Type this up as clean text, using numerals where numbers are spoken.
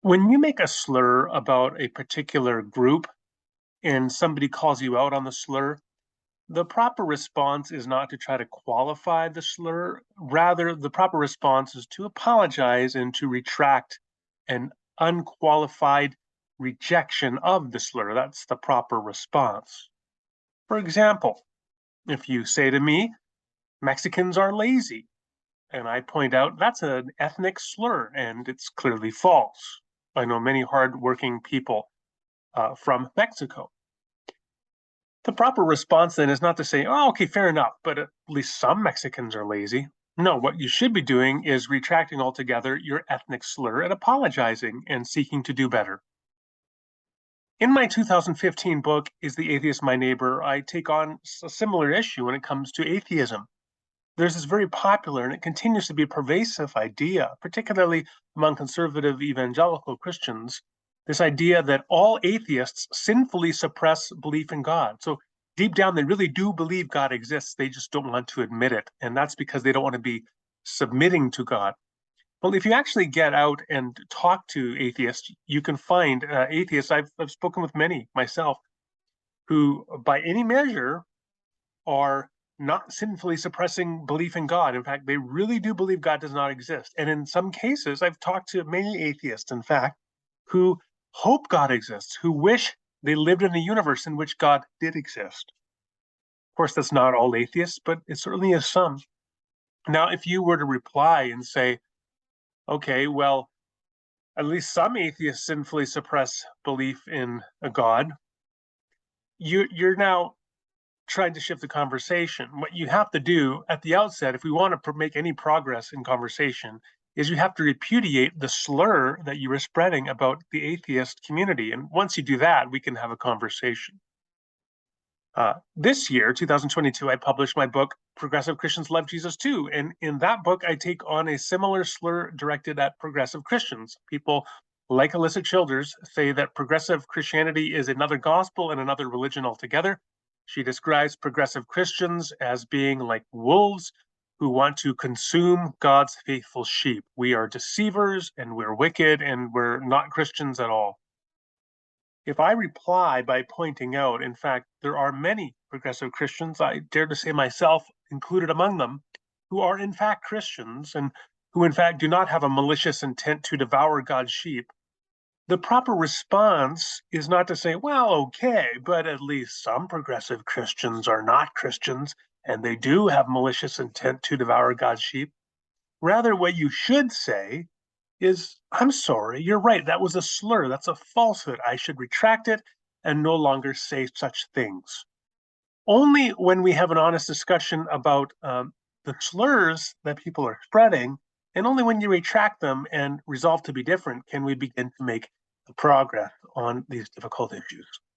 When you make a slur about a particular group and somebody calls you out on the slur, the proper response is not to try to qualify the slur. Rather, the proper response is to apologize and to retract an unqualified rejection of the slur. That's the proper response. For example, if you say to me, Mexicans are lazy, and I point out that's an ethnic slur and it's clearly false. I know many hardworking people from Mexico. The proper response then is not to say, oh, okay, fair enough, but at least some Mexicans are lazy. No, what you should be doing is retracting altogether your ethnic slur and apologizing and seeking to do better. In my 2015 book, Is the Atheist My Neighbor? I take on a similar issue when it comes to atheism. There's this very popular and it continues to be a pervasive idea, particularly among conservative evangelical Christians, this idea that all atheists sinfully suppress belief in God. So deep down, they really do believe God exists. They just don't want to admit it. And that's because they don't want to be submitting to God. Well, if you actually get out and talk to atheists, you can find atheists. I've spoken with many myself who, by any measure, are not sinfully suppressing belief in God. In fact, they really do believe God does not exist. And in some cases, I've talked to many atheists, in fact, who hope God exists, who wish they lived in a universe in which God did exist. Of course, that's not all atheists, but it certainly is some. Now, if you were to reply and say, okay, well, at least some atheists sinfully suppress belief in a God, you're now trying to shift the conversation. What you have to do at the outset, if we want to make any progress in conversation, is you have to repudiate the slur that you were spreading about the atheist community. And once you do that, we can have a conversation. This year, 2022, I published my book, Progressive Christians Love Jesus Too. And in that book, I take on a similar slur directed at progressive Christians. People like Alyssa Childers say that progressive Christianity is another gospel and another religion altogether. She describes progressive Christians as being like wolves who want to consume God's faithful sheep. We are deceivers and we're wicked and we're not Christians at all. If I reply by pointing out, in fact, there are many progressive Christians, I dare to say myself included among them, who are in fact Christians and who in fact do not have a malicious intent to devour God's sheep, the proper response is not to say, well, okay, but at least some progressive Christians are not Christians and they do have malicious intent to devour God's sheep. Rather, what you should say is, I'm sorry, you're right. That was a slur. That's a falsehood. I should retract it and no longer say such things. Only when we have an honest discussion about the slurs that people are spreading, and only when you retract them and resolve to be different, can we begin to make progress on these difficult issues.